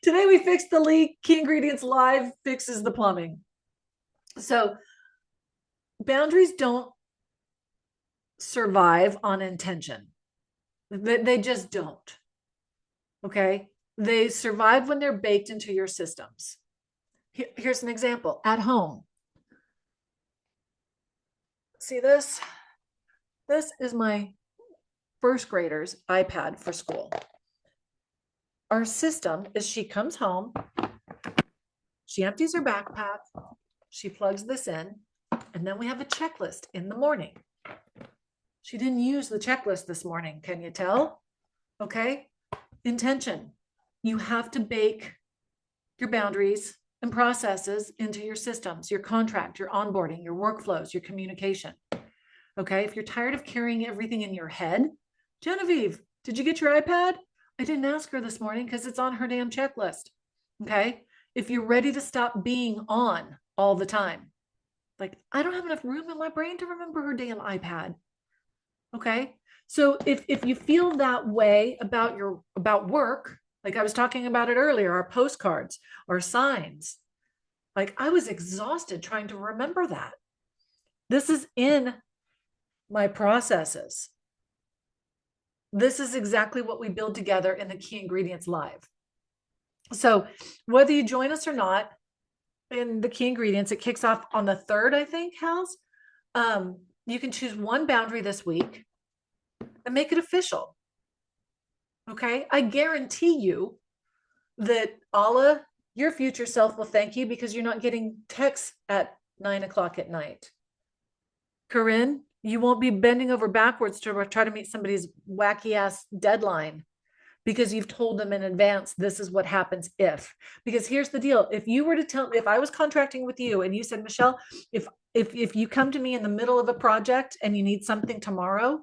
Today we fixed the leak. Key Ingredients Live fixes the plumbing. So boundaries don't survive on intention. They just don't. Okay, they survive when they're baked into your systems. Here's an example at home. See this? This is my first grader's iPad for school. Our system is she comes home, she empties her backpack, she plugs this in, and then we have a checklist in the morning. She didn't use the checklist this morning. Can you tell? Okay. Intention. You have to bake your boundaries and processes into your systems, your contract, your onboarding, your workflows, your communication. Okay. If you're tired of carrying everything in your head, Genevieve, did you get your iPad? I didn't ask her this morning because it's on her damn checklist. Okay. If you're ready to stop being on all the time, like I don't have enough room in my brain to remember her damn iPad. Okay. So if you feel that way about your about work, like I was talking about it earlier, our postcards, our signs, like I was exhausted trying to remember that. This is in my processes. This is exactly what we build together in the Key Ingredients Live. So whether you join us or not in the Key Ingredients, it kicks off on the 3rd, I think, House. You can choose one boundary this week and make it official. Okay. I guarantee you that Allah, your future self, will thank you because you're not getting texts at 9 o'clock at night. Corinne, you won't be bending over backwards to try to meet somebody's wacky ass deadline because you've told them in advance this is what happens if. Because here's the deal: if you were to tell, if I was contracting with you and you said, Michelle, if you come to me in the middle of a project and you need something tomorrow,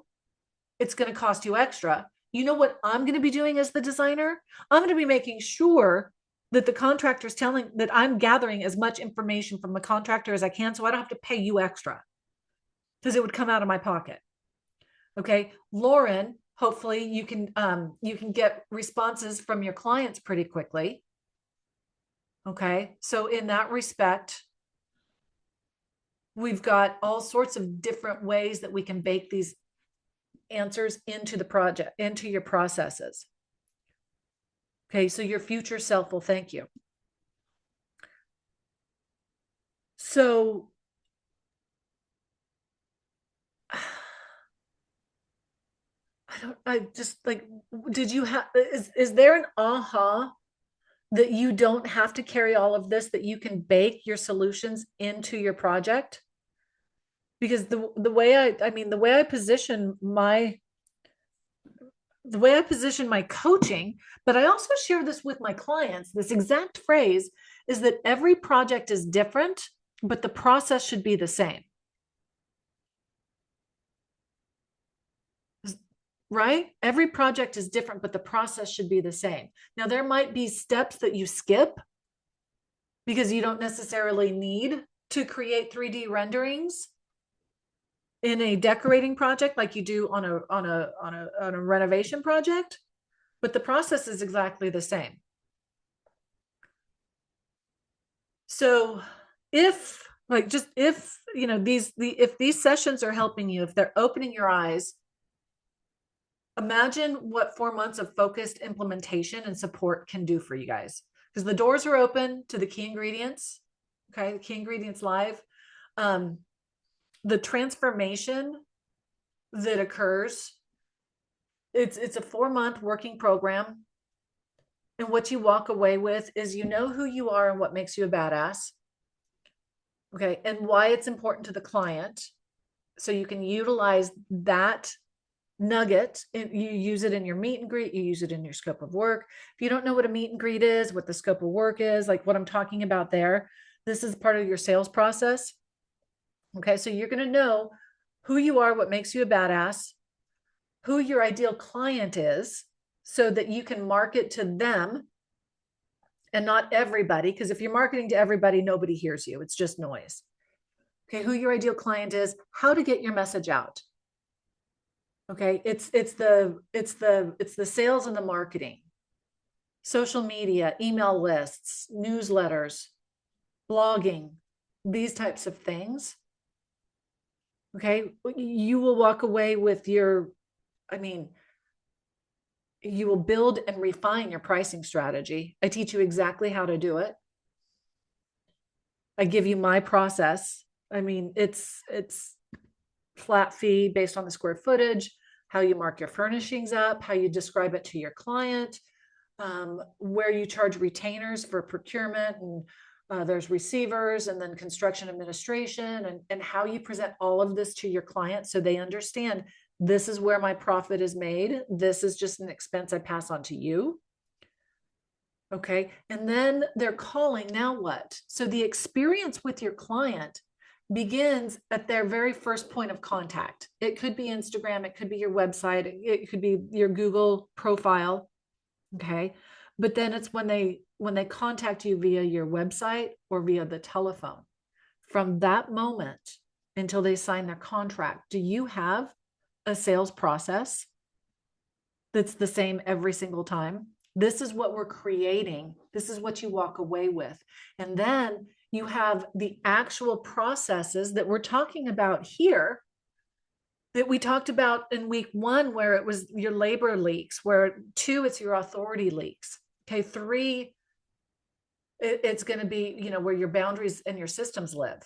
it's going to cost you extra. You know what I'm going to be doing as the designer? I'm going to be making sure that the contractor is telling that I'm gathering as much information from the contractor as I can so I don't have to pay you extra because it would come out of my pocket. Okay, Lauren, hopefully you can get responses from your clients pretty quickly. Okay, so in that respect, we've got all sorts of different ways that we can bake these answers into the project, into your processes. Okay, so your future self will thank you. So I just like, did you have, is there an aha that you don't have to carry all of this, that you can bake your solutions into your project? Because the way I mean, the way I position my coaching, but I also share this with my clients, this exact phrase is that every project is different, but the process should be the same. Right? Every project is different, but the process should be the same. Now, there might be steps that you skip because you don't necessarily need to create 3D renderings in a decorating project like you do on a renovation project, but the process is exactly the same. So if like just if you know if these sessions are helping you, if they're opening your eyes, imagine what 4 months of focused implementation and support can do for you guys, because the doors are open to the Key Ingredients. Okay, the Key Ingredients Live. The transformation that occurs, it's a 4 month working program, and what you walk away with is you know who you are and what makes you a badass. Okay, and why it's important to the client, so you can utilize that nugget. You use it in your meet and greet, you use it in your scope of work. If you don't know what a meet and greet is, what the scope of work is, like what I'm talking about there, this is part of your sales process. Okay, so you're going to know who you are, what makes you a badass, who your ideal client is, so that you can market to them and not everybody. Because if you're marketing to everybody, nobody hears you, it's just noise. Okay, who your ideal client is, how to get your message out. Okay, it's the sales and the marketing, social media, email lists, newsletters, blogging, these types of things. Okay, you will walk away with your, I mean, you will build and refine your pricing strategy. I teach you exactly how to do it. I give you my process. I mean, it's flat fee based on the square footage, how you mark your furnishings up, how you describe it to your client, where you charge retainers for procurement, and there's receivers, and then construction administration, and how you present all of this to your client so they understand this is where my profit is made. This is just an expense I pass on to you. Okay. And then they're calling, now what? So the experience with your client begins at their very first point of contact. It could be Instagram, it could be your website, it could be your Google profile. Okay. But then it's when they contact you via your website or via the telephone. From that moment until they sign their contract, do you have a sales process that's the same every single time? This is what we're creating. This is what you walk away with. And then you have the actual processes that we're talking about here that we talked about in week one, where it was your labor leaks, where two, it's your authority leaks. Okay. Three, it's going to be, where your boundaries and your systems live.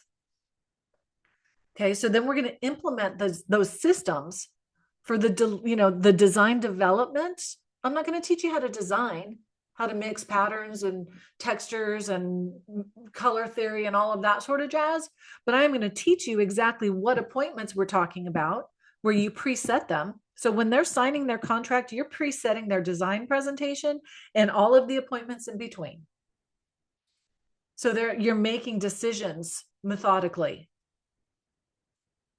Okay. So then we're going to implement those systems for the design development. I'm not going to teach you how to design, how to mix patterns and textures and color theory and all of that sort of jazz. But I am going to teach you exactly what appointments we're talking about, where you preset them. So when they're signing their contract, you're presetting their design presentation and all of the appointments in between. So you're making decisions methodically.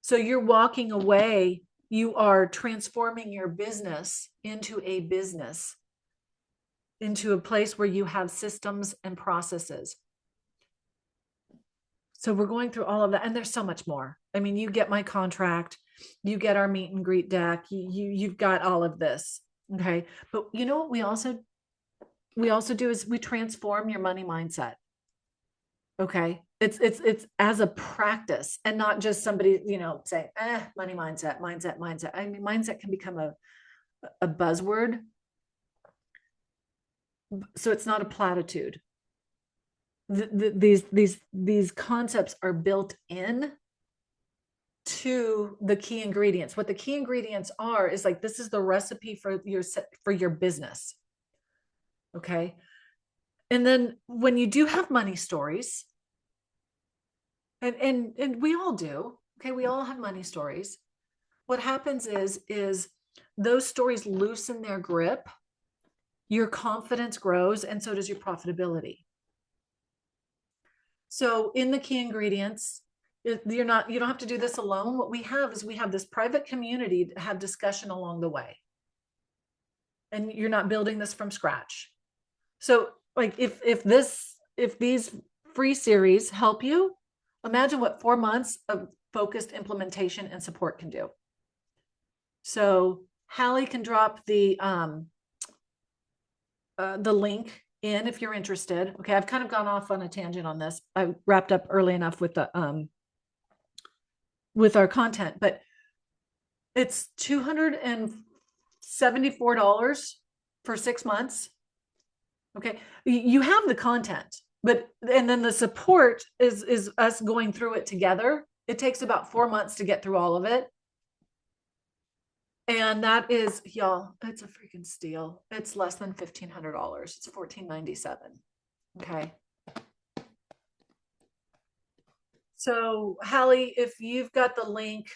So you're walking away, you are transforming your business into a business, into a place where you have systems and processes. So we're going through all of that, and there's so much more. I mean, you get my contract, you get our meet and greet deck, you've got all of this. Okay. But you know what we also do is we transform your money mindset. Okay. It's as a practice and not just somebody, saying, money mindset. I mean, mindset can become a buzzword. So it's not a platitude. These concepts are built in to the key ingredients. What the key ingredients are is like, this is the recipe for your business. Okay. And then when you do have money stories, and we all do, okay, we all have money stories. What happens is those stories loosen their grip, your confidence grows, and so does your profitability. So in the key ingredients, you don't have to do this alone. What we have is we have this private community to have discussion along the way. And you're not building this from scratch. So like if these free series help you, imagine what 4 months of focused implementation and support can do. So Hallie can drop the link in if you're interested. Okay, I've kind of gone off on a tangent on this. I wrapped up early enough with our content, but it's $274 for 6 months. Okay, you have the content, and then the support is us going through it together. It takes about 4 months to get through all of it. And that is, y'all, it's a freaking steal. It's less than $1,500. It's $1,497. Okay. So Hallie, if you've got the link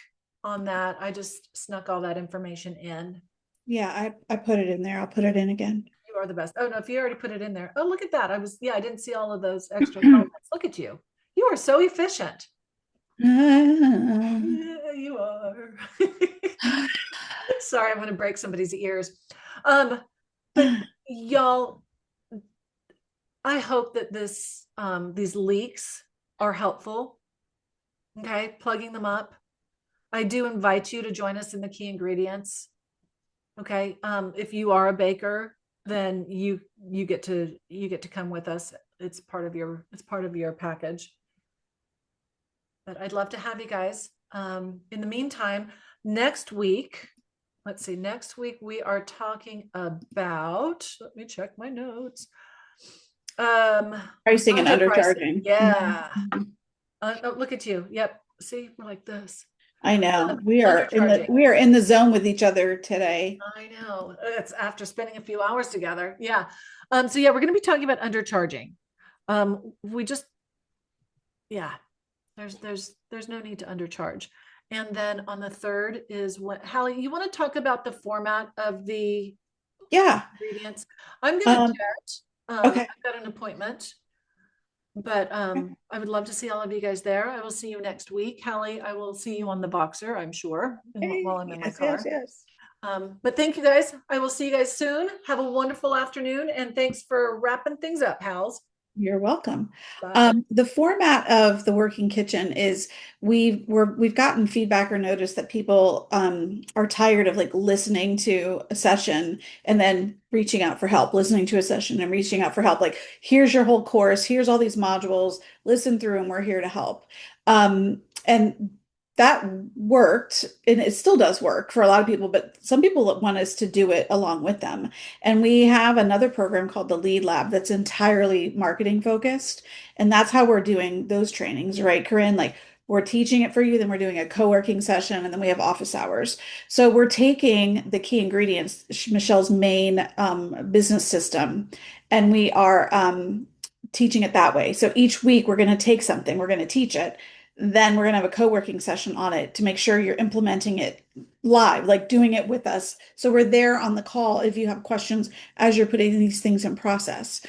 on that, I just snuck all that information in. Yeah, I put it in there. I'll put it in again. You are the best. Oh no, if you already put it in there. Oh, look at that. I didn't see all of those extra comments. Look at you. You are so efficient. Yeah, you are. Sorry, I'm going to break somebody's ears. But y'all, I hope that these leaks are helpful. Okay, plugging them up. I do invite you to join us in the key ingredients. Okay, if you are a baker, then you get to come with us. It's part of your package. But I'd love to have you guys. In the meantime, next week, let's see, next week we are talking about, let me check my notes. Pricing and undercharging. Yeah. Oh, look at you. Yep. See, we're like this. I know. We are in the zone with each other today. I know. It's after spending a few hours together. Yeah. So yeah, we're going to be talking about undercharging. We just, yeah, there's no need to undercharge. And then on the third is what, Hallie, you want to talk about the format of the ingredients? I'm going to chat. Okay. I've got an appointment, but I would love to see all of you guys there. I will see you next week. Hallie, I will see you on the Boxer, I'm sure, while I'm in my car. Yes. But thank you guys. I will see you guys soon. Have a wonderful afternoon, and thanks for wrapping things up, pals. You're welcome. Bye. The format of the working kitchen is we've gotten feedback or notice that people are tired of like listening to a session and then reaching out for help, listening to a session and reaching out for help. Like, here's your whole course, here's all these modules, listen through and we're here to help. And that worked, and it still does work for a lot of people, but some people want us to do it along with them. And we have another program called the Lead Lab that's entirely marketing focused. And that's how we're doing those trainings, right, Corinne? Like, we're teaching it for you, then we're doing a co-working session, and then we have office hours. So we're taking the key ingredients, Michelle's main business system, and we are teaching it that way. So each week we're going to take something, we're going to teach it. Then we're going to have a co-working session on it to make sure you're implementing it live, like doing it with us. So we're there on the call if you have questions as you're putting these things in process,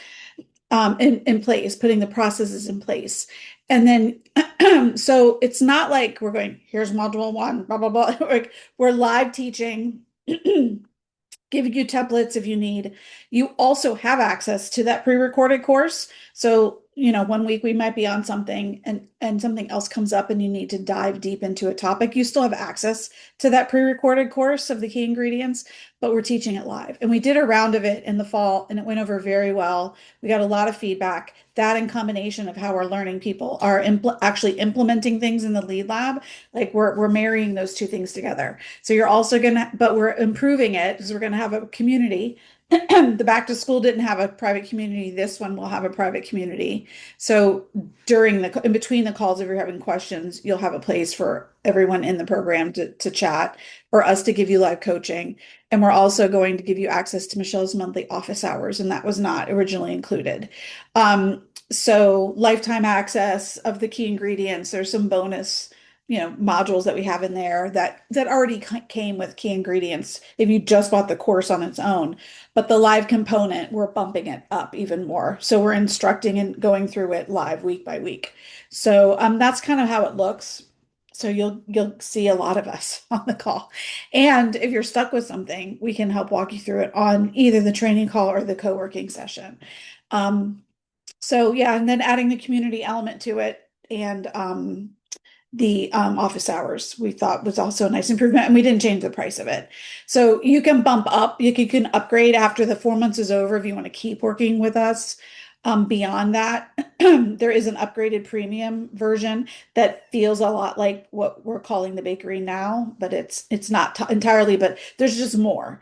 in place, putting the processes in place. And then, so it's not like we're going, here's module one, blah, blah, blah. Like, we're live teaching, giving you templates if you need. You also have access to that pre-recorded course. So, one week we might be on something and something else comes up and you need to dive deep into a topic. You still have access to that pre-recorded course of the key ingredients, but we're teaching it live. And we did a round of it in the fall and it went over very well. We got a lot of feedback. That in combination of how we're learning people are actually implementing things in the lead lab, like we're marrying those two things together. So you're also gonna, but we're improving it because we're gonna have a community. The back to school didn't have a private community. This one will have a private community. So in between the calls, if you're having questions, you'll have a place for everyone in the program to chat or us to give you live coaching. And we're also going to give you access to Michelle's monthly office hours, and that was not originally included. So lifetime access of the key ingredients. There's some bonus modules that we have in there that already came with key ingredients if you just bought the course on its own. But the live component, we're bumping it up even more. So we're instructing and going through it live week by week. So that's kind of how it looks. So you'll see a lot of us on the call. And if you're stuck with something, we can help walk you through it on either the training call or the co-working session. So yeah, and then adding the community element to it and the office hours we thought was also a nice improvement, and we didn't change the price of it. So you can bump up, you can upgrade after the 4 months is over if you want to keep working with us. Beyond that, there is an upgraded premium version that feels a lot like what we're calling the bakery now, but it's not entirely, but there's just more.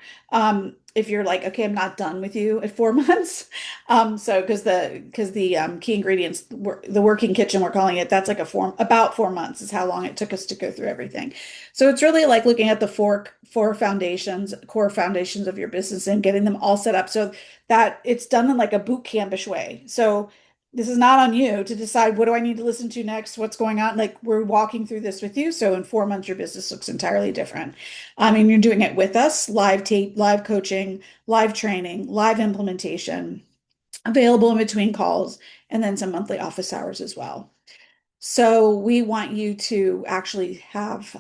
If you're like, okay, I'm not done with you at 4 months. So because the key ingredients, the working kitchen, we're calling it, that's like about 4 months is how long it took us to go through everything. So it's really like looking at the four foundations, core foundations of your business and getting them all set up so that it's done in like a boot campish way. So this is not on you to decide what do I need to listen to next, what's going on. Like, we're walking through this with you. So in 4 months, your business looks entirely different. I mean, you're doing it with us, live tape, live coaching, live training, live implementation, available in between calls, and then some monthly office hours as well. So we want you to actually have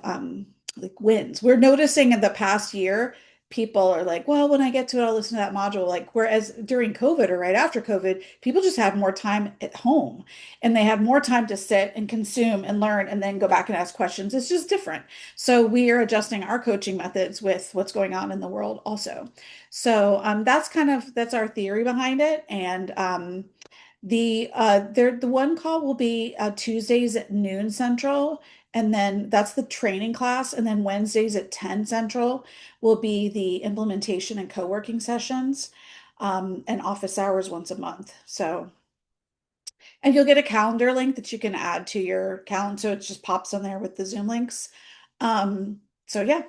like wins. We're noticing in the past year, people are like, well, when I get to it, I'll listen to that module. Like, whereas during COVID or right after COVID, people just had more time at home and they had more time to sit and consume and learn and then go back and ask questions. It's just different. So we are adjusting our coaching methods with what's going on in the world also. So that's our theory behind it. And the one call will be Tuesdays at noon Central, and then that's the training class, and then Wednesdays at 10 Central will be the implementation and co-working sessions, and office hours once a month. So, and you'll get a calendar link that you can add to your calendar, so it just pops on there with the Zoom links. So yeah.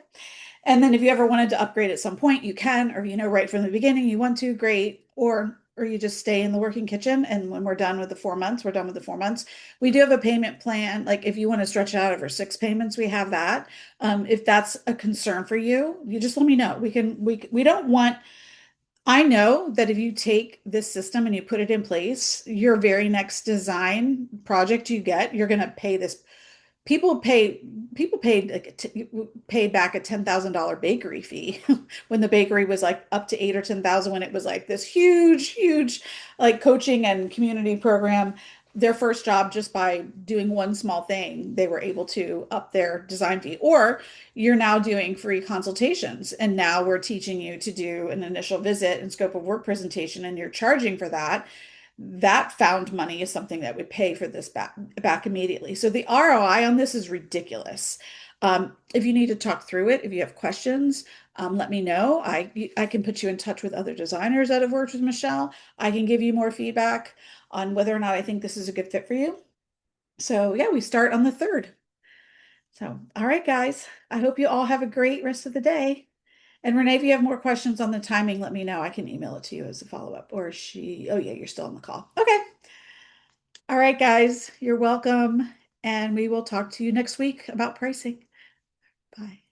And then if you ever wanted to upgrade at some point, you can, or right from the beginning, you want to, great. Or you just stay in the working kitchen. And when we're done with the 4 months, we're done with the 4 months. We do have a payment plan. Like, if you want to stretch it out over 6 payments, we have that. If that's a concern for you, you just let me know. We don't want, I know that if you take this system and you put it in place, your very next design project you get, you're going to pay this. People pay people paid paid back a $10,000 bakery fee when the bakery was like up to 8 or 10,000 when it was like this huge like coaching and community program. Their first job, just by doing one small thing, they were able to up their design fee. Or you're now doing free consultations, and now we're teaching you to do an initial visit and scope of work presentation, and you're charging for that. That found money is something that would pay for this back immediately. So the ROI on this is ridiculous. If you need to talk through it, if you have questions, let me know. I can put you in touch with other designers that have worked with Michelle. I can give you more feedback on whether or not I think this is a good fit for you. So yeah, we start on the 3rd. So, all right, guys, I hope you all have a great rest of the day. And Renee, if you have more questions on the timing, let me know. I can email it to you as a follow-up. Or oh yeah, you're still on the call. Okay. All right, guys, you're welcome. And we will talk to you next week about pricing. Bye.